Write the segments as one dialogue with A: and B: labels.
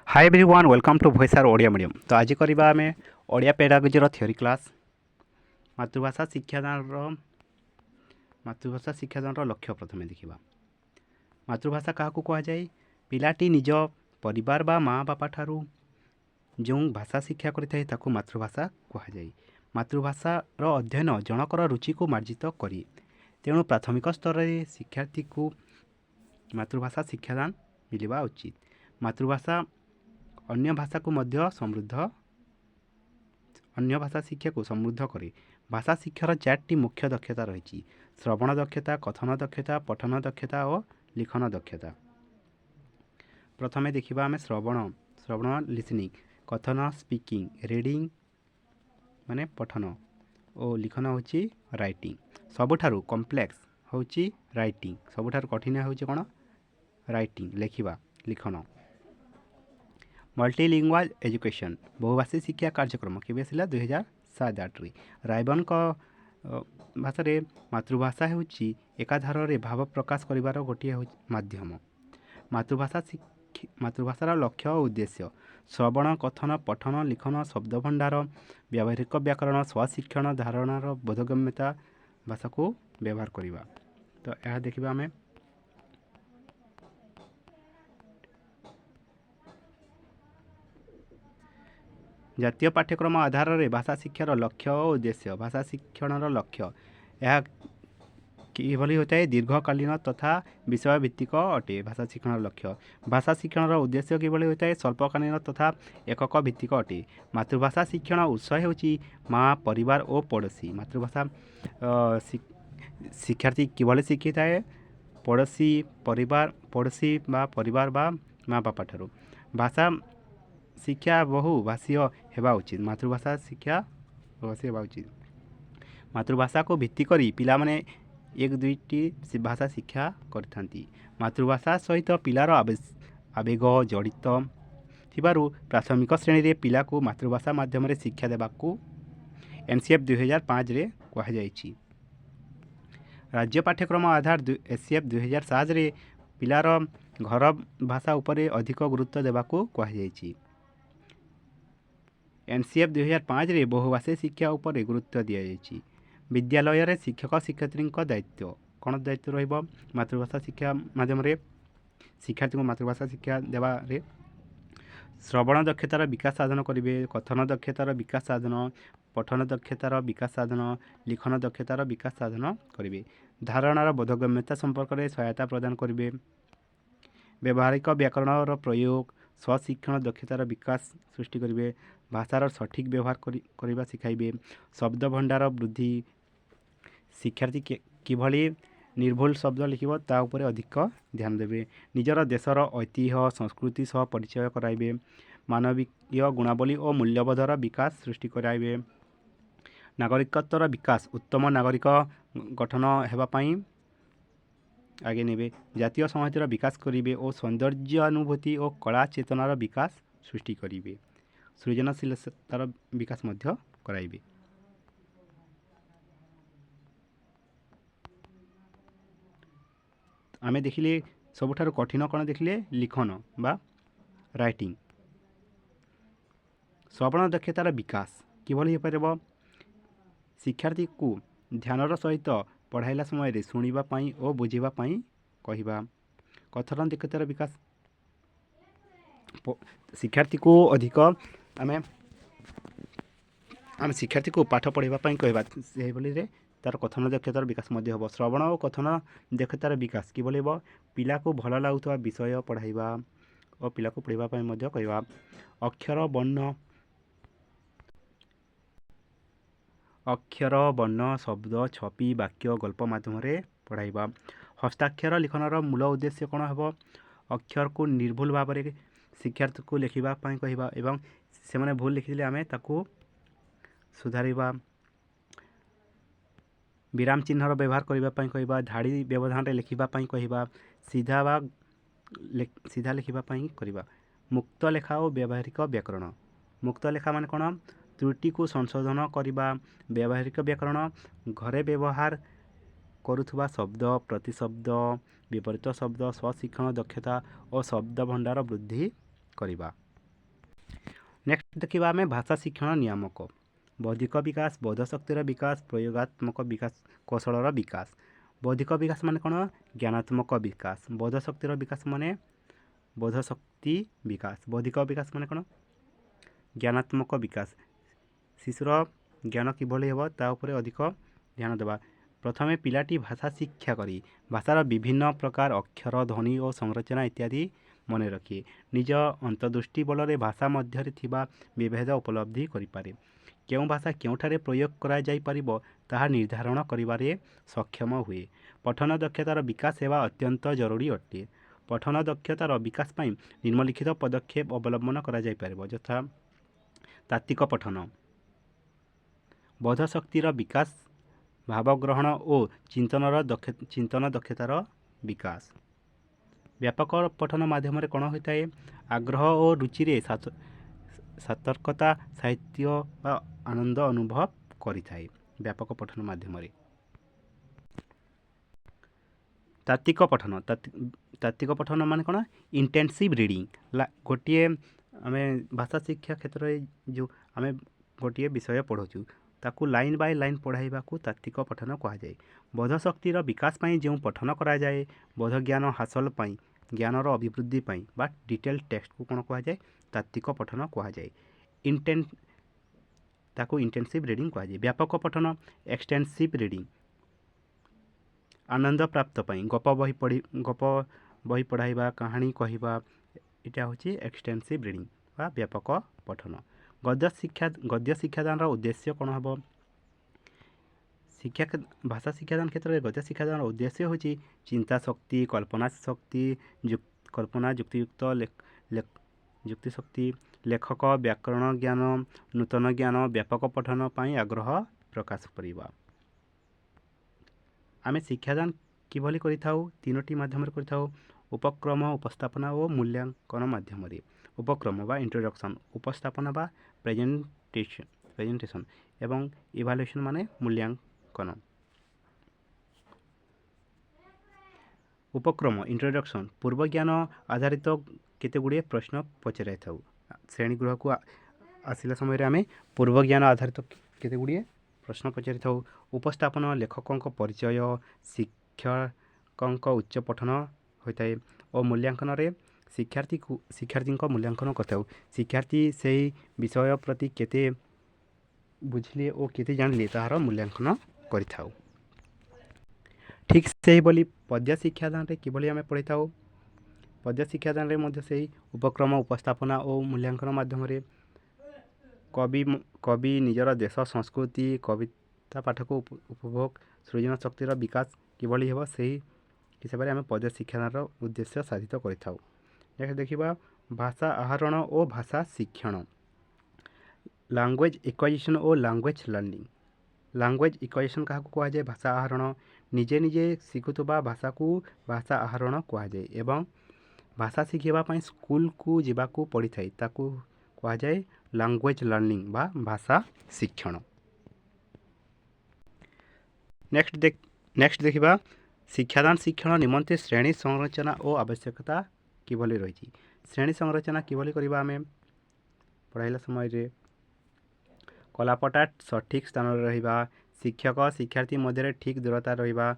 A: Hi everyone welcome to voice R Odia medium. तो आज करवा आम ओडिया पेडागोजी थियोरी क्लास मातृभाषा शिक्षादान लक्ष्य प्रथम देखा। मातृभाषा क्या कहुए पिलाटी निज परिवार बा माँ बापा ठारू जो भाषा शिक्षा करें मातृभाषा कहुए। मातृभाषार अध्ययन जनकर रुचि को मार्जित करे तेणु प्राथमिक स्तर में शिक्षार्थी को मातृभाषा शिक्षादान मिलवा उचित। मातृभाषा अन्य भाषा को मध्य समृद्ध अन्य भाषा शिक्षा को समृद्ध करे। भाषा शिक्षार 4टी मुख्य दक्षता रही: श्रवण दक्षता, कथन दक्षता, पठन दक्षता और लिखन दक्षता। प्रथमे देखा आम श्रवण लिसनिंग, कथन स्पीकिंग, रीडिंग माने पठन और लिखन होची राइटिंग। सबुठारु कॉम्प्लेक्स होची राइटिंग, सबुठारु कठिन होची कोन राइटिंग लिखिबा लिखन। मल्टीलिंगुअल एजुकेशन बहुभाषी शिक्षा कार्यक्रम केवे आसिला 2007-8 रायबन भाषा रे मातृभाषा होची एकाधार रे भाव प्रकाश करिवार गोटे माध्यम। मातृभाषार लक्ष्य और उद्देश्य: श्रवण, कथन, पठन, लिखन, शब्द भंडार, व्यावहारिक व्याकरण, स्वशिक्षण, धारणार बोधगम्यता भाषा को व्यवहार करिवा। तो यह देखिबा आमे जातीय पाठ्यक्रम आधार में भाषा शिक्षार लक्ष्य और उद्देश्य। भाषा शिक्षण लक्ष्य यह किभली होता है दीर्घकालीन तथा विषय भित्तिक अटे। भाषा शिक्षण लक्ष्य। भाषा शिक्षण उद्देश्य किभली होता है स्वल्पकालीन तथा एकक भित्तिक अटे। मातृभाषा शिक्षण उत्स होची माँ, परिवार और पड़ोशी। मातृभाषा शिक्षार्थी किभली शिक्षी थाए पड़ोशी परिवार बा माँ बापा ठारू। भाषा शिक्षा बहुभाषीय हेबा उचित। मातृभाषा शिक्षा बहुभाषीय हेबा उचित। मातृभाषा को भित्ति करी पिला माने एक दुईटी भाषा शिक्षा करथांती। मातृभाषा सहित पिलार आवेग जड़ित थिबारु प्राथमिक श्रेणी रे पिला को मातृभाषा माध्यम रे शिक्षा देबाकू एनसीएफ 2005 रे कहा जायछि। राज्य पाठ्यक्रम आधार एससीएफ 2007 रे पिलार घर भाषा उपरे अधिक गुरुत्व देबाकू कहा जायछि। एनसीएफ 2005 रे बहुभाषी शिक्षा उपरे गुरुत्व दिया जायछि। विद्यालय रे शिक्षक शिक्षयित्री दायित्व कौन दायित्व रहिबो मातृभाषा शिक्षा माध्यम रे शिक्षार्थी को मातृभाषा शिक्षा देवा रे श्रवण दक्षतार विकास साधन करिवे, कथन दक्षतार विकास साधन, पठन दक्षतार विकास साधन, लिखन दक्षतार विकास साधन करिवे, धारणार बोधगम्यता संपर्क में सहायता प्रदान करिवे, व्यावहारिक व्याकरणर प्रयोग स्वशिक्षण दक्षतार विकास सृष्टि करिवे, भाषार सठिक व्यवहार करवा शिखाइबे, शब्द भंडार वृद्धि। शिक्षार्थी किभली निर्भुल शब्द लिखिब ता उपरे अधिक ध्यान देवे, निजर देशर ऐतिह्य संस्कृति सह परिचय कराइबे, मानवीय गुणावली और मूल्यबोधर विकास सृष्टि कराइबे, नागरिकत्वर विकास उत्तम नागरिक गठन हेबा पई आगे नेबे, जातीय संहतिर विकास करिवे और सौंदर्य अनुभूति और कला चेतनार विकास सृष्टि करिवे, सृजनशीलतार विकास मध्य कराइबे। आमे देखिले सबुठारु कठिन कौन देखिले लिखन बा राइटिंग। श्रवण दक्षतार विकास किभली हो पारिबो शिक्षार्थी को ध्यानर सहित पढ़ाइला समय रे सुनिबा पई और बुझिबा पई कहिबा। कथन दक्षतार विकास शिक्षार्थी को अधिक आमे शिक्षार्थी को पाठ पढ़ाइबा पई कहबा से बोली रे तार कथन दक्षतार विकास मध्य हो। श्रवण और कथन दक्षतार विकास किभली हो पिला को भल लागुवा विषय पढ़ाइबा और पिला को पढ़ाइबा पई मध्य कहबा। अक्षर वर्ण शब्द छपी वाक्य गल्प माध्यम रे पढ़ाइबा। हस्ताक्षर लिखनर मूल उद्देश्य कौन हेबो अक्षर को निर्भुल भाव में शिक्षार्थी को लिखिबा पई कहबा एवं से माने भूल लिखिले आमे ताकू सुधारिबा। विराम चिन्हर व्यवहार करबा पई कहबा, धाड़ी व्यवधान रे लिखिबा पई कहबा, सीधा लिखिबा पई करबा। मुक्त लेखा और व्यावहारिक व्याकरण। मुक्त लेखा माने कोन त्रुटि को संशोधन करबा। व्यावहारिक व्याकरण घरे व्यवहार करुथुबा शब्द प्रतिशब्द विपरीत शब्द स्वशिक्षण दक्षता और शब्द भंडार वृद्धि करबा। नेक्स्ट देखिए आम भाषा शिक्षण नियामक बौद्धिक विकास बोधशक्तिर विकास प्रयोगात्मक विकास कौशलर विकास बौद्धिक विकास माने कौन ज्ञानात्मक विकास बोधशक्तिर विकास माने बोधशक्ति विकास बौद्धिक विकास माने कौन ज्ञानात्मक विकास शिशुर ज्ञान किभली हेब ता उपरे अधिक ध्यान देवा प्रथमे पिलाटी भाषा शिक्षा करी भाषार विभिन्न प्रकार अक्षर ध्वनि और संरचना इत्यादि मन रखिए निज अंतर्दृष्टि बल भाषा मध्य थिबा विभेद उपलब्धि करिपारे केउं भाषा केउंठारे प्रयोग करा जाई परिबो ताहा निर्धारण करिबारे सक्षम हुए पठन दक्षतार विकास हेबा अत्यंत जरूरी अटे पठन दक्षतार विकास पाई निम्नलिखित पदक्षेप अवलंबन करा जाई परिबो यथा तात्विक पठन बोधशक्तिर विकास भावग्रहण और चिंतन दक्षतार विकास व्यापक पठन माध्यम कौन होता है आग्रह और रुचि सतर्कता साहित्य व आनंद अनुभव करिथाए व्यापक पठन माध्यम तात्विक तात्विक पठन मान कौन इंटेंसिव रीडिंग गोटे आम भाषा शिक्षा क्षेत्र में जो आम गोटे विषय पढ़ुचु ताकू लाइन बाय लाइन पढ़ाइबा को तात्विक पठन कहुए बोधशक्तिर विकास पाई जो पठन करा जाए बोध ज्ञान हासिल पाई ज्ञानर अभिवृद्धि पाई बा डिटेल टेक्स्ट को कौन कहुए तात्विक पठन कहुए ताकू इंटेंसिव रीडिंग कहुए व्यापक पठन एक्सटेंसिव रीडिंग आनंद प्राप्त पाई गप बही पढ़ाइबा कहानी कहवा यहाँ हूँ एक्सटेंसिव रीडिंग बा व्यापक पठन गद्य शिक्षादान उद्देश्य कौन हम शिक्षा भाषा शिक्षादान क्षेत्र में गद्य शिक्षादान उद्देश्य हूँ चिंता शक्ति कल्पना शक्ति कल्पना युक्तियुक्त युक्ति शक्ति लेखक व्याकरण ज्ञान नूतन ज्ञान व्यापक पठन पाई आग्रह प्रकाश करवा आम शिक्षादान किभली करिथाउ तीनोटी माध्यम करिथाउ उपक्रम उपस्थापना और मूल्यांकन माध्यम उपक्रम बा इंट्रोडक्शन उपस्थापना बा प्रेजेंटेशन एवं इवाल्युएशन माने मूल्यांकन उपक्रम इंट्रोडक्शन पूर्व ज्ञान आधारित केते गुड़िए प्रश्न पचराई था श्रेणी गृह को आसला समय आम पूर्व ज्ञान आधारित केते गुड़िए प्रश्न पचारि था उपस्थापन लेखकों परिचय शिक्षकों उच्च पठन होता है और मूल्यांकन शिक्षार्थी मूल्यांकन करता शिक्षार्थी से विषय प्रति केते बुझिले और केते जानिले तार मूल्यांकन करिथाउ ठीक से बोली पद्य शिक्षादान रे किभली आम पढ़ी था पद्य शिक्षादान रे मध्य से उपक्रम उपस्थापना और मूल्यांकन माध्यम कवि निजर देश संस्कृति कविता पाठ को उपभोग सृजन शक्तिर विकास किभली हेब से हिसाब से आम पद्य शिक्षादान उद्देश्य साधित करिथाउ नेक्स्ट देखिबा भाषा आहरण और भाषा शिक्षण लैंग्वेज एक्वाजिशन और लैंग्वेज लर्निंग लैंग्वेज एक्वाजिशन क्या कहुए भाषा आहरण निजे निजे शिखुवा भाषा को भाषा आहरण कहुए एवं भाषा शिखापी स्कूल को जावाक पड़ी था कहुए लैंग्वेज लर्निंग बा भाषा शिक्षण नेक्स्ट देखिबा शिक्षादान शिक्षण निमंते श्रेणी संरचना और आवश्यकता किभली रही श्रेणी संरचना किभली करबा आमे पढ़ाइला समय रे कलापटा सठिक स्थान रहिबा शिक्षक शिक्षार्थी मध्य ठीक दूरता रहिबा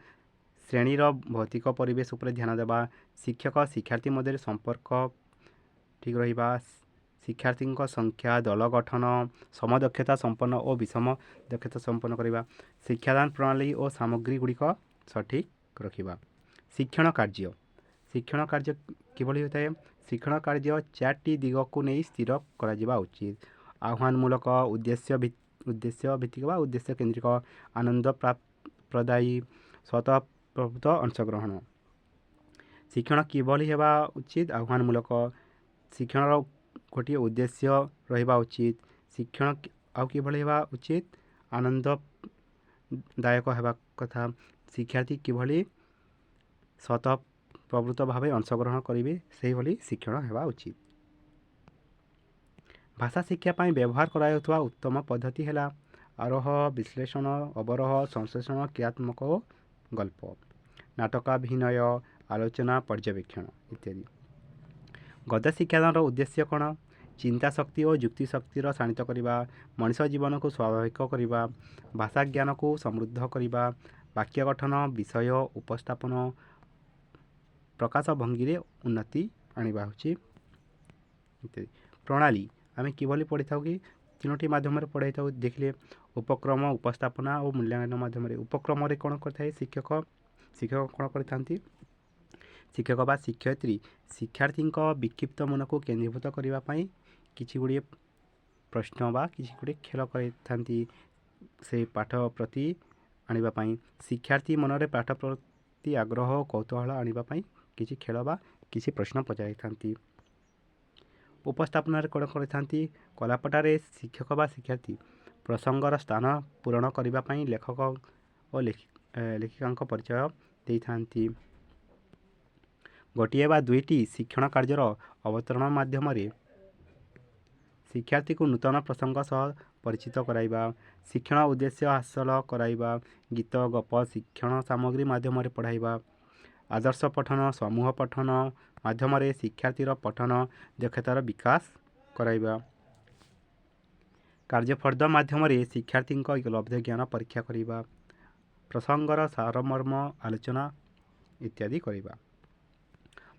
A: श्रेणीर भौतिक परिवेश उपरे ध्यान देबा शिक्षक शिक्षार्थी मध्य संपर्क ठीक रहिबा शिक्षार्थी संख्या दल गठन समदक्षता संपन्न और विषम दक्षता संपन्न करवा शिक्षादान प्रणाली और सामग्री गुड़िक सठिक रखा शिक्षण कार्य किभली होता है शिक्षण कार्य 4टी दिग को नहीं स्थिर करा उचित आह्वानमूलक उद्देश्य भित्तिक व उद्देश्य केन्द्रिक आनंद प्रदायी स्वतः प्रभुत्व अंशग्रहण शिक्षण किभली हेबा उचित आह्वानमूलक शिक्षण गोटे उद्देश्य रहिबा उचित शिक्षण आउ किभली हेबा उचित आनंददायक हेबा कथा शिक्षार्थी किभली स्वतः प्रवृत्त भाव अंशग्रहण करेंगे से भली शिक्षण हेबा उचित भाषा शिक्षा पाई व्यवहार करा उत्तम पद्धति है आरोह विश्लेषण अवरोह संश्लेषण क्रियात्मक गल्प नाटकाभिनय आलोचना पर्यवेक्षण इत्यादि गद्य शिक्षादान उद्देश्य कौन ଚିନ୍ତା ଶକ୍ତି ଓ ଯୁକ୍ତି ଶକ୍ତିର ଶାଣିତ କରିବା, ମଣିଷ ଜୀବନକୁ ସ୍ୱାଭାବିକ କରିବା, ଭାଷା ଜ୍ଞାନକୁ ସମୃଦ୍ଧ କରିବା, ବାକ୍ୟ ଗଠନ, ବିଷୟ ଉପସ୍ଥାପନ, ପ୍ରକାଶ ଭଙ୍ଗୀରେ ଉନ୍ନତି ଆଣିବା ହେଉଛି ଇତ୍ୟାଦି। ପ୍ରଣାଳୀ ଆମେ କିଭଳି ପଢ଼ିଥାଉ କି ତିନୋଟି ମାଧ୍ୟମରେ ପଢ଼ାଇଥାଉ। ଦେଖିଲେ ଉପକ୍ରମ, ଉପସ୍ଥାପନା ଓ ମୂଲ୍ୟାୟନ ମାଧ୍ୟମରେ। ଉପକ୍ରମରେ କ'ଣ କରିଥାଏ ଶିକ୍ଷକ କ'ଣ କରିଥାନ୍ତି? ଶିକ୍ଷକ ବା ଶିକ୍ଷୟିତ୍ରୀ ଶିକ୍ଷାର୍ଥୀଙ୍କ ବିକ୍ଷିପ୍ତ ମନକୁ କେନ୍ଦ୍ରୀଭୂତ କରିବା ପାଇଁ କିଛି ଗୁଡ଼ିଏ ପ୍ରଶ୍ନ ବା କିଛି ଗୁଡ଼ିଏ ଖେଳ କରିଥାନ୍ତି ସେହି ପାଠ ପ୍ରତି ଆଣିବା ପାଇଁ। ଶିକ୍ଷାର୍ଥୀ ମନରେ ପାଠ ପ୍ରତି ଆଗ୍ରହ ଓ କୌତୂହଳ ଆଣିବା ପାଇଁ କିଛି ଖେଳ ବା କିଛି ପ୍ରଶ୍ନ ପଚାରିଥାନ୍ତି। ଉପସ୍ଥାପନାରେ କ'ଣ କରିଥାନ୍ତି? କଳାପଟାରେ ଶିକ୍ଷକ ବା ଶିକ୍ଷାର୍ଥୀ ପ୍ରସଙ୍ଗର ସ୍ଥାନ ପୂରଣ କରିବା ପାଇଁ ଲେଖକ ଓ ଲେଖିକାଙ୍କ ପରିଚୟ ଦେଇଥାନ୍ତି। ଗୋଟିଏ ବା ଦୁଇଟି ଶିକ୍ଷଣ କାର୍ଯ୍ୟର ଅବତରଣ ମାଧ୍ୟମରେ ଶିକ୍ଷାର୍ଥୀକୁ ନୂତନ ପ୍ରସଙ୍ଗ ସହ ପରିଚିତ କରାଇବା, ଶିକ୍ଷଣ ଉଦ୍ଦେଶ୍ୟ ହାସଲ କରାଇବା, ଗୀତ, ଗପ, ଶିକ୍ଷଣ ସାମଗ୍ରୀ ମାଧ୍ୟମରେ ପଢ଼ାଇବା, ଆଦର୍ଶ ପଠନ, ସମୂହ ପଠନ ମାଧ୍ୟମରେ ଶିକ୍ଷାର୍ଥୀର ପଠନ ଦକ୍ଷତାର ବିକାଶ କରାଇବା, କାର୍ଯ୍ୟଫର୍ଦ୍ଦ ମାଧ୍ୟମରେ ଶିକ୍ଷାର୍ଥୀଙ୍କ ଉପଲବ୍ଧ ଜ୍ଞାନ ପରୀକ୍ଷା କରିବା, ପ୍ରସଙ୍ଗର ସାରମର୍ମ ଆଲୋଚନା ଇତ୍ୟାଦି କରିବା।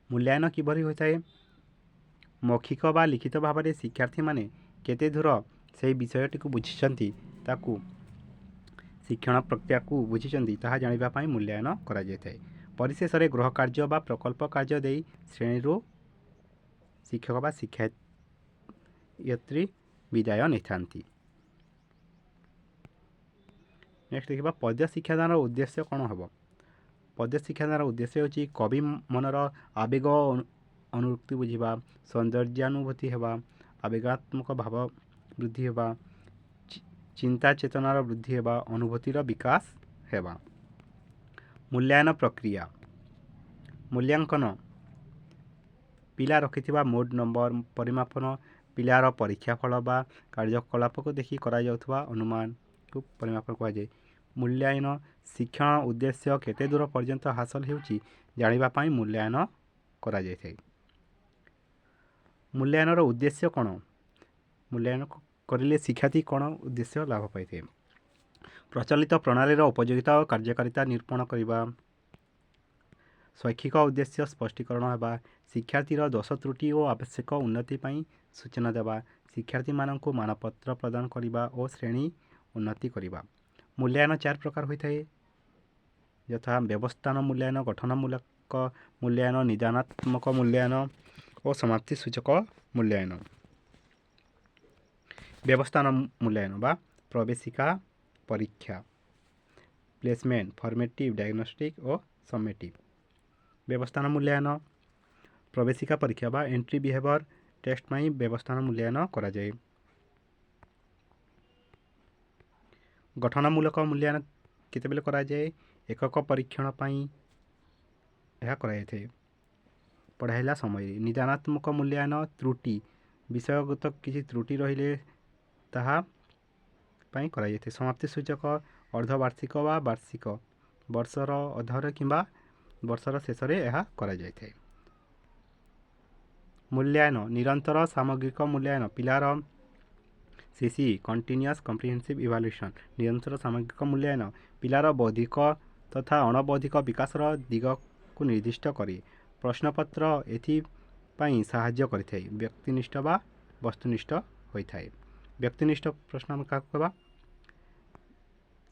A: ମୂଲ୍ୟାୟନ କିଭଳି ହୋଇଥାଏ? ମୌଖିକ ବା ଲିଖିତ ଭାବରେ ଶିକ୍ଷାର୍ଥୀମାନେ କେତେ ଦୂର ସେହି ବିଷୟଟିକୁ ବୁଝିଛନ୍ତି, ତାକୁ ଶିକ୍ଷଣ ପ୍ରକ୍ରିୟାକୁ ବୁଝିଛନ୍ତି ତାହା ଜାଣିବା ପାଇଁ ମୂଲ୍ୟାୟନ କରାଯାଇଥାଏ। ପରିଶେଷରେ ଗୃହ କାର୍ଯ୍ୟ ବା ପ୍ରକଳ୍ପ କାର୍ଯ୍ୟ ଦେଇ ଶ୍ରେଣୀରୁ ଶିକ୍ଷକ ବା ଶିକ୍ଷୟିତ୍ରୀ ବିଦାୟ ନେଇଥାନ୍ତି। ନେକ୍ସଟ ଦେଖିବା ପଦ୍ୟ ଶିକ୍ଷାଦାନର ଉଦ୍ଦେଶ୍ୟ କ'ଣ ହେବ? ପଦ୍ୟ ଶିକ୍ଷାଦାନର ଉଦ୍ଦେଶ୍ୟ ହେଉଛି କବି ମନର ଆବେଗ ଅନୁଭୂତି ବୁଝିବା, ସୌନ୍ଦର୍ଯ୍ୟାନୁଭୂତି ହେବା, ଆବେଗାତ୍ମକ ଭାବ ବୃଦ୍ଧି ହେବା, ଚିନ୍ତା ଚେତନାର ବୃଦ୍ଧି ହେବା, ଅନୁଭୂତିର ବିକାଶ ହେବା। ମୂଲ୍ୟାୟନ ପ୍ରକ୍ରିୟା। ମୂଲ୍ୟାଙ୍କନ ପିଲା ରଖିଥିବା ମୋଟ ନମ୍ବର ପରିମାପନ, ପିଲାର ପରୀକ୍ଷା ଫଳ ବା କାର୍ଯ୍ୟକଳାପକୁ ଦେଖି କରାଯାଉଥିବା ଅନୁମାନକୁ ପରିମାପନ କୁହାଯାଏ। ମୂଲ୍ୟାୟନ ଶିକ୍ଷଣ ଉଦ୍ଦେଶ୍ୟ କେତେ ଦୂର ପର୍ଯ୍ୟନ୍ତ ହାସଲ ହେଉଛି ଜାଣିବା ପାଇଁ ମୂଲ୍ୟାୟନ କରାଯାଇଥାଏ। ମୂଲ୍ୟାୟନର ଉଦ୍ଦେଶ୍ୟ କ'ଣ? ମୂଲ୍ୟାୟନ କରିଲେ ଶିକ୍ଷାର୍ଥୀ କ'ଣ ଉଦ୍ଦେଶ୍ୟ ଲାଭ ପାଇଥାଏ? ପ୍ରଚଳିତ ପ୍ରଣାଳୀର ଉପଯୋଗିତା ଓ କାର୍ଯ୍ୟକାରିତା ନିରୂପଣ କରିବା, ଶୈକ୍ଷିକ ଉଦ୍ଦେଶ୍ୟ ସ୍ପଷ୍ଟୀକରଣ ହେବା, ଶିକ୍ଷାର୍ଥୀର ଦୋଷ ତ୍ରୁଟି ଓ ଆବଶ୍ୟକ ଉନ୍ନତି ପାଇଁ ସୂଚନା ଦେବା, ଶିକ୍ଷାର୍ଥୀମାନଙ୍କୁ ମାନପତ୍ର ପ୍ରଦାନ କରିବା ଓ ଶ୍ରେଣୀ ଉନ୍ନତି କରିବା। ମୂଲ୍ୟାୟନ 4 ପ୍ରକାର ହୋଇଥାଏ, ଯଥା ବ୍ୟବସ୍ଥାନ ମୂଲ୍ୟାୟନ, ଗଠନମୂଳକ ମୂଲ୍ୟାୟନ, ନିଦାନାତ୍ମକ ମୂଲ୍ୟାୟନ ଓ ସମାପ୍ତି ସୂଚକ ମୂଲ୍ୟାୟନ। ବ୍ୟବସ୍ଥାନ ମୂଲ୍ୟାୟନ ବା ପ୍ରବେଶିକା ପରୀକ୍ଷା, ପ୍ଲେସମେଣ୍ଟ, ଫର୍ମେଟିଭ୍, ଡାୟଗ୍ନୋଷ୍ଟିକ୍ ଓ ସमेଟିଭ୍। ବ୍ୟବସ୍ଥାନ ମୂଲ୍ୟାୟନ ପ୍ରବେଶିକା ପରୀକ୍ଷା ବା ଏଣ୍ଟ୍ରି ବିହେଭିଅର ଟେଷ୍ଟ ପାଇଁ ବ୍ୟବସ୍ଥାନ ମୂଲ୍ୟାୟନ କରାଯାଏ। ଗଠନମୂଳକ ମୂଲ୍ୟାୟନ କେତେବେଳେ କରାଯାଏ? ଏକକ ପରୀକ୍ଷଣ ପାଇଁ ଏହା କରାଯାଇଥାଏ ପଢ଼ାଇଲା ସମୟରେ। ନିଦାନାତ୍ମକ ମୂଲ୍ୟାୟନ ତ୍ରୁଟି, ବିଷୟଗତ କିଛି ତ୍ରୁଟି ରହିଲେ ତାହା ପାଇଁ କରାଯାଇଥାଏ। ସମାପ୍ତି ସୂଚକ ଅର୍ଦ୍ଧବାର୍ଷିକ ବା ବାର୍ଷିକ, ବର୍ଷର ଅଧରେ କିମ୍ବା ବର୍ଷର ଶେଷରେ ଏହା କରାଯାଇଥାଏ। ମୂଲ୍ୟାୟନ ନିରନ୍ତର ସାମଗ୍ରିକ ମୂଲ୍ୟାୟନ, ପିଲାର ସିସି କଣ୍ଟିନ୍ୟୁଅସ୍ କମ୍ପ୍ରିହେନ୍ସିଭ୍ ଇଭାଲୁଏସନ୍। ନିରନ୍ତର ସାମଗ୍ରିକ ମୂଲ୍ୟାୟନ ପିଲାର ବୌଦ୍ଧିକ ତଥା ଅଣବୌଦ୍ଧିକ ବିକାଶର ଦିଗକୁ ନିର୍ଦ୍ଦିଷ୍ଟ କରେ। ପ୍ରଶ୍ନପତ୍ର ଏଥିପାଇଁ ସାହାଯ୍ୟ କରିଥାଏ। ବ୍ୟକ୍ତିନିଷ୍ଠ ବା ବସ୍ତୁନିଷ୍ଠ ହୋଇଥାଏ। ବ୍ୟକ୍ତିନିଷ୍ଠ ପ୍ରଶ୍ନ ଆମେ କାହାକୁ କହିବା?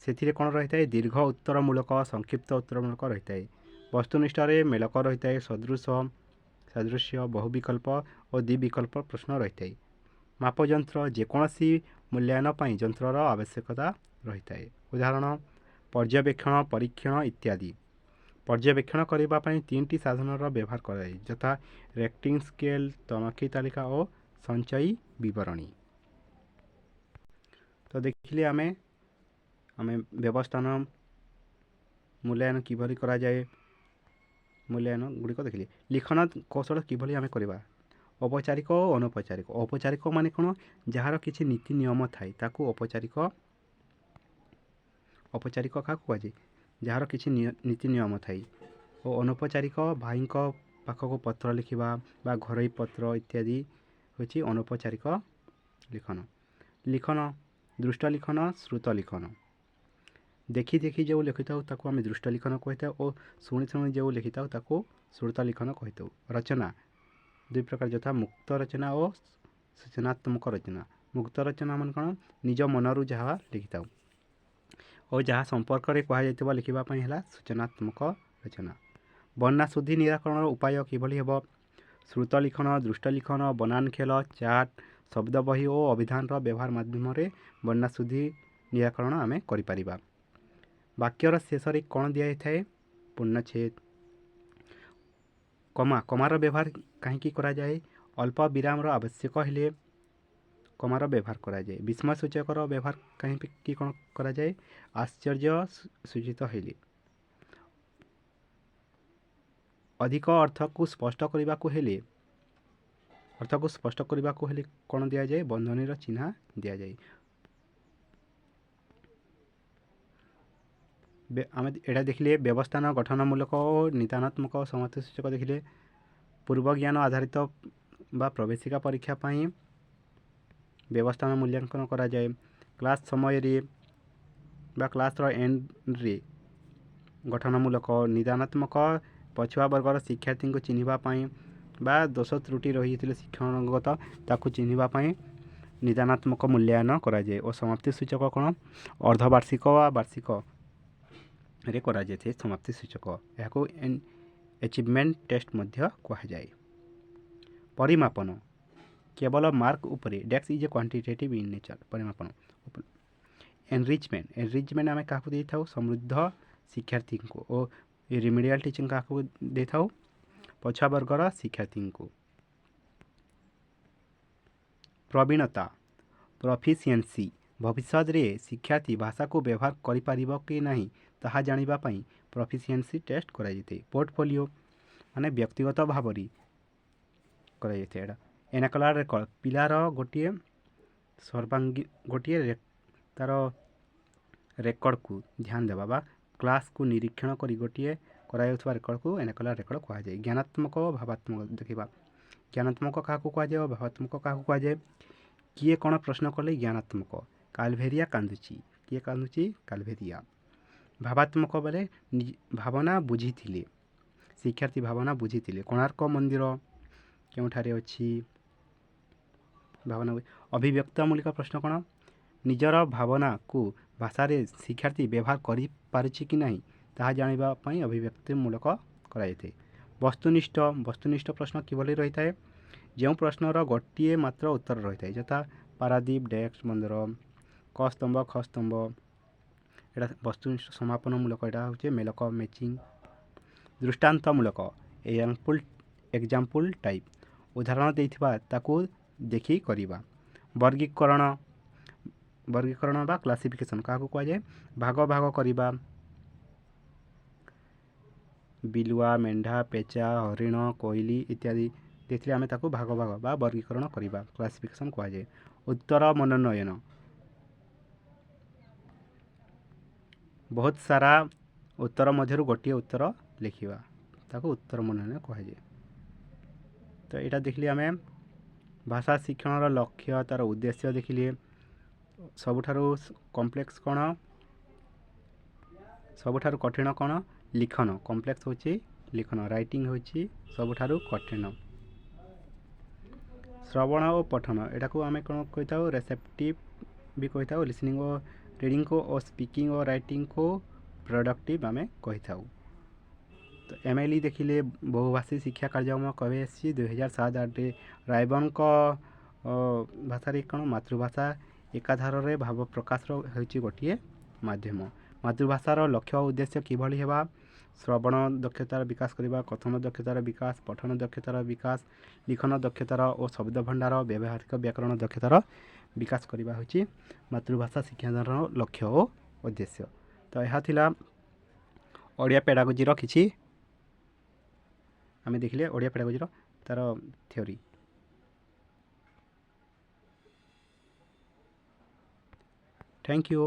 A: ସେଥିରେ କ'ଣ ରହିଥାଏ? ଦୀର୍ଘ ଉତ୍ତରମୂଳକ, ସଂକ୍ଷିପ୍ତ ଉତ୍ତରମୂଳକ ରହିଥାଏ। ବସ୍ତୁନିଷ୍ଠରେ ମେଳକ ରହିଥାଏ, ସାଦୃଶ୍ୟ, ବହୁବିକଳ୍ପ ଓ ଦ୍ୱିବିକଳ୍ପ ପ୍ରଶ୍ନ ରହିଥାଏ। ମାପଯନ୍ତ୍ର ଯେକୌଣସି ମୂଲ୍ୟାୟନ ପାଇଁ ଯନ୍ତ୍ରର ଆବଶ୍ୟକତା ରହିଥାଏ। ଉଦାହରଣ ପର୍ଯ୍ୟବେକ୍ଷଣ, ପରୀକ୍ଷଣ ଇତ୍ୟାଦି। ପର୍ଯ୍ୟବେକ୍ଷଣ କରିବା ପାଇଁ 3ଟି ସାଧନର ବ୍ୟବହାର କରାଯାଏ, ଯଥା ରେଟିଂ ସ୍କେଲ୍, ତନଖି ତାଲିକା ଓ ସଞ୍ଚୟୀ ବିବରଣୀ। ତ ଦେଖିଲେ ଆମେ ବ୍ୟବସ୍ଥାନ ମୂଲ୍ୟାୟନ କିଭଳି କରାଯାଏ, ମୂଲ୍ୟାୟନ ଗୁଡ଼ିକ ଦେଖିଲେ। ଲିଖନ କୌଶଳ କିଭଳି ଆମେ କରିବା? ଔପଚାରିକ ଓ ଅନୌପଚାରିକ। ଔପଚାରିକ ମାନେ କ'ଣ? ଯାହାର କିଛି ନୀତି ନିୟମ ଥାଏ ତାକୁ ଔପଚାରିକ କାହାକୁ କୁହାଯାଏ? ଯାହାର କିଛି ନୀତି ନିୟମ ଥାଏ। ଓ ଅନୌପଚାରିକ ଭାଇଙ୍କ ପାଖକୁ ପତ୍ର ଲେଖିବା ବା ଘରୋଇ ପତ୍ର ଇତ୍ୟାଦି ହେଉଛି ଅନୌପଚାରିକ ଲିଖନ। ଲିଖନ ଦୃଷ୍ଟ ଲିଖନ, ଶ୍ରୁତ ଲିଖନ। ଦେଖି ଦେଖି ଯେଉଁ ଲେଖିଥାଉ ତାକୁ ଆମେ ଦୃଷ୍ଟ ଲିଖନ କହିଥାଉ ଓ ଶୁଣି ଶୁଣି ଯେଉଁ ଲେଖିଥାଉ ତାକୁ ଶ୍ରୁତ ଲିଖନ କହିଥାଉ। ରଚନା ଦୁଇ ପ୍ରକାର, ଯଥା ମୁକ୍ତ ରଚନା ଓ ସୂଚନାତ୍ମକ ରଚନା। ମୁକ୍ତ ରଚନା ମାନେ କ'ଣ? ନିଜ ମନରୁ ଯାହା ଲେଖିଥାଉ ଓ ଯାହା ସମ୍ପର୍କରେ କୁହାଯାଇଥିବା ଲେଖିବା ପାଇଁ ହେଲା ସୂଚନାତ୍ମକ ରଚନା। ବର୍ଣ୍ଣା ଶୁଦ୍ଧି ନିରାକରଣର ଉପାୟ କିଭଳି ହେବ? ଶ୍ରୁତ ଲିଖନ, ଦୃଷ୍ଟ ଲିଖନ, ବନାନ ଖେଳ, ଚାର୍ଟ, ଶବ୍ଦ ବହି ଓ ଅଭିଧାନର ବ୍ୟବହାର ମାଧ୍ୟମରେ ବର୍ଣ୍ଣା ଶୁଦ୍ଧି ନିରାକରଣ ଆମେ କରିପାରିବା। ବାକ୍ୟର ଶେଷରେ କ'ଣ ଦିଆଯାଇଥାଏ? ପୂର୍ଣ୍ଣଚ୍ଛେଦ। କମାର ବ୍ୟବହାର କାହିଁକି କରାଯାଏ? ଅଳ୍ପ ବିରାମର ଆବଶ୍ୟକ ହେଲେ କମାର ବ୍ୟବହାର କରାଯାଏ। ବିସ୍ମୟ ସୂଚକର ବ୍ୟବହାର କାହିଁକି କ'ଣ କରାଯାଏ? ଆଶ୍ଚର୍ଯ୍ୟ ସୂଚିତ ହେଲେ। ଅଧିକ ଅର୍ଥକୁ ସ୍ପଷ୍ଟ କରିବାକୁ ହେଲେ କ'ଣ ଦିଆଯାଏ? ବନ୍ଧନୀର ଚିହ୍ନ ଦିଆଯାଏ। ଆମେ ଏଇଟା ଦେଖିଲେ ବ୍ୟବସ୍ଥାନ ଗଠନମୂଳକ ଓ ନିଦାନାତ୍ମକ ସମାପ୍ତି ସୂଚକ ଦେଖିଲେ। ପୂର୍ବ ଜ୍ଞାନ ଆଧାରିତ ବା ପ୍ରବେଶିକା ପରୀକ୍ଷା ପାଇଁ ବ୍ୟବସ୍ଥାନ ମୂଲ୍ୟାଙ୍କନ କରାଯାଏ। କ୍ଲାସ୍ ସମୟରେ ବା କ୍ଲାସ୍ର ଏଣ୍ଡରେ ଗଠନମୂଳକ। ନିଦାନାତ୍ମକ ପଛୁଆ ବର୍ଗର ଶିକ୍ଷାର୍ଥୀଙ୍କୁ ଚିହ୍ନିବା ପାଇଁ ବା ଦୋଷ ତ୍ରୁଟି ରହିଥିଲେ ଶିକ୍ଷଣଗତ ତାକୁ ଚିହ୍ନିବା ପାଇଁ ନିଦାନାତ୍ମକ ମୂଲ୍ୟାୟନ କରାଯାଏ। ଓ ସମାପ୍ତି ସୂଚକ କ'ଣ? ଅର୍ଦ୍ଧବାର୍ଷିକ ବା ବାର୍ଷିକରେ କରାଯାଇଥାଏ ସମାପ୍ତି ସୂଚକ। ଏହାକୁ ଆଚିଭମେଣ୍ଟ ଟେଷ୍ଟ ମଧ୍ୟ କୁହାଯାଏ। ପରିମାପନ କେବଳ ମାର୍କ ଉପରେ। ଡେକ୍ସ is a quantitative in nature. ପରିମାପନ। ଏନରିଚମେଣ୍ଟ ଆମେ କାହାକୁ ଦେଇଥାଉ? ସମୃଦ୍ଧ ଶିକ୍ଷାର୍ଥୀଙ୍କୁ। ଓ ରିମିଡ଼ିଆଲ୍ ଟିଚିଂ କାହାକୁ ଦେଇଥାଉ? ପଛୁଆ ବର୍ଗର ଶିକ୍ଷାର୍ଥୀଙ୍କୁ। ପ୍ରବୀଣତା ପ୍ରଫିସିଏନ୍ସି ଭବିଷ୍ୟତରେ ଶିକ୍ଷାର୍ଥୀ ଭାଷାକୁ ବ୍ୟବହାର କରିପାରିବ କି ନାହିଁ ତାହା ଜାଣିବା ପାଇଁ ପ୍ରଫିସିଏନ୍ସି ଟେଷ୍ଟ କରାଯାଇଥାଏ। ପୋର୍ଟଫୋଲିଓ ମାନେ ବ୍ୟକ୍ତିଗତ ଭାବରେ କରାଯାଇଥାଏ। ଏଇଟା ଏନାକଲାର ରେକର୍ଡ଼ ପିଲାର ଗୋଟିଏ ତାର ରେକର୍ଡ଼କୁ ଧ୍ୟାନ ଦେବା ବା କ୍ଲାସ୍କୁ ନିରୀକ୍ଷଣ କରି ଗୋଟିଏ କରାଯାଉଥିବା ରେକର୍ଡ଼କୁ ଏନାକଲାର ରେକର୍ଡ଼ କୁହାଯାଏ। ଜ୍ଞାନାତ୍ମକ ଓ ଭାବାତ୍ମକ ଦେଖିବା। ଜ୍ଞାନାତ୍ମକ କାହାକୁ କୁହାଯାଏ ଓ ଭାବାତ୍ମକ କାହାକୁ କୁହାଯାଏ? କିଏ କ'ଣ ପ୍ରଶ୍ନ କଲେ? ଜ୍ଞାନାତ୍ମକ। କାଲଭେରିଆ କାନ୍ଦୁଛି। କିଏ କାନ୍ଦୁଛି? କାଲଭେରିଆ। ଭାବାତ୍ମକ ବେଳେ ଭାବନା ବୁଝିଥିଲେ। ଶିକ୍ଷାର୍ଥୀ ଭାବନା ବୁଝିଥିଲେ। କୋଣାର୍କ ମନ୍ଦିର କେଉଁଠାରେ ଅଛି? ଭାବନା। ଅଭିବ୍ୟକ୍ତିମୂଳକ ପ୍ରଶ୍ନ କ'ଣ? ନିଜର ଭାବନାକୁ ଭାଷାରେ ଶିକ୍ଷାର୍ଥୀ ବ୍ୟବହାର କରିପାରୁଛି କି ନାହିଁ ତାହା ଜାଣିବା ପାଇଁ ଅଭିବ୍ୟକ୍ତିମୂଳକ କରାଯାଇଥାଏ। ବସ୍ତୁନିଷ୍ଠ ପ୍ରଶ୍ନ କିଭଳି ରହିଥାଏ? ଯେଉଁ ପ୍ରଶ୍ନର ଗୋଟିଏ ମାତ୍ର ଉତ୍ତର ରହିଥାଏ, ଯଥା ପାରାଦୀପ, ଡେସ୍କ, ବନ୍ଦର, କ ସ୍ତମ୍ଭ, ଖ ସ୍ତମ୍ଭ। ଏଇଟା ବସ୍ତୁନିଷ୍ଠ। ସମାପନମୂଳକ ଏଇଟା ହେଉଛି ମେଲକ ମ୍ୟାଚିଂ। ଦୃଷ୍ଟାନ୍ତମୂଳକ ଏକ୍ଜାମ୍ପଲ୍ ଟାଇପ୍ ଉଦାହରଣ ଦେଇଥିବା ତାକୁ ଦେଖି କରିବା। ବର୍ଗୀକରଣ ବା କ୍ଲାସିଫିକେସନ୍ କାହାକୁ କୁହାଯାଏ? ଭାଗ କରିବା। ବିଲୁଆ, ମେଣ୍ଢା, ପେଚା, ହରିଣ, କୋଇଲି ଇତ୍ୟାଦି ଦେଇଥିଲେ ଆମେ ତାକୁ ଭାଗ ବା ବର୍ଗୀକରଣ କରିବା କ୍ଲାସିଫିକେସନ୍ କୁହାଯାଏ। ଉତ୍ତର ମନୋନୟନ ବହୁତ ସାରା ଉତ୍ତର ମଧ୍ୟରୁ ଗୋଟିଏ ଉତ୍ତର ଲେଖିବା ତାକୁ ଉତ୍ତର ମନୋନୟନ କୁହାଯାଏ। ତ ଏଇଟା ଦେଖିଲେ ଆମେ ଭାଷା ଶିକ୍ଷଣର ଲକ୍ଷ୍ୟ, ତା'ର ଉଦ୍ଦେଶ୍ୟ ଦେଖିଲେ। ସବୁଠାରୁ କମ୍ପ୍ଲେକ୍ସ କ'ଣ? ସବୁଠାରୁ କଠିନ କ'ଣ? ଲିଖନ। କମ୍ପ୍ଲେକ୍ସ ହେଉଛି ଲିଖନ। ରାଇଟିଂ ହେଉଛି ସବୁଠାରୁ କଠିନ। ଶ୍ରବଣ ଓ ପଠନ ଏଟାକୁ ଆମେ କ'ଣ କହିଥାଉ? ରେସେପ୍ଟିଭ୍ ବି କହିଥାଉ। ଲିସନିଂ ଓ ରିଡ଼ିଂକୁ ଓ ସ୍ପିକିଂ ଓ ରାଇଟିଂକୁ ପ୍ରଡକ୍ଟିଭ୍ ଆମେ କହିଥାଉ। ତ MLE ଦେଖିଲେ ବହୁଭାଷୀ ଶିକ୍ଷା କାର୍ଯ୍ୟକ୍ରମ କେବେ ଆସିଛି? 2007-8ରେ। ରାଇବନ୍ଙ୍କ ଭାଷାରେ କ'ଣ? ମାତୃଭାଷା ଏକାଧାରରେ ଭାବ ପ୍ରକାଶର ହେଉଛି ଗୋଟିଏ ମାଧ୍ୟମ। ମାତୃଭାଷାର ଲକ୍ଷ୍ୟ ଓ ଉଦ୍ଦେଶ୍ୟ କିଭଳି ହେବା? ଶ୍ରବଣ ଦକ୍ଷତାର ବିକାଶ କରିବା, କଥନ ଦକ୍ଷତାର ବିକାଶ, ପଠନ ଦକ୍ଷତାର ବିକାଶ, ଲିଖନ ଦକ୍ଷତାର ଓ ଶବ୍ଦ ଭଣ୍ଡାର ବ୍ୟବହାରିକ ବ୍ୟାକରଣ ଦକ୍ଷତାର ବିକାଶ କରିବା ହେଉଛି ମାତୃଭାଷା ଶିକ୍ଷାଦାନର ଲକ୍ଷ୍ୟ ଓ ଉଦ୍ଦେଶ୍ୟ। ତ ଏହା ଥିଲା ଓଡ଼ିଆ ପେଡାଗୋଜିର କିଛି ଆମେ ଦେଖିଲେ ଓଡ଼ିଆ ପେଡାଗୋଜିର ତା'ର ଥିଓରି। Thank you.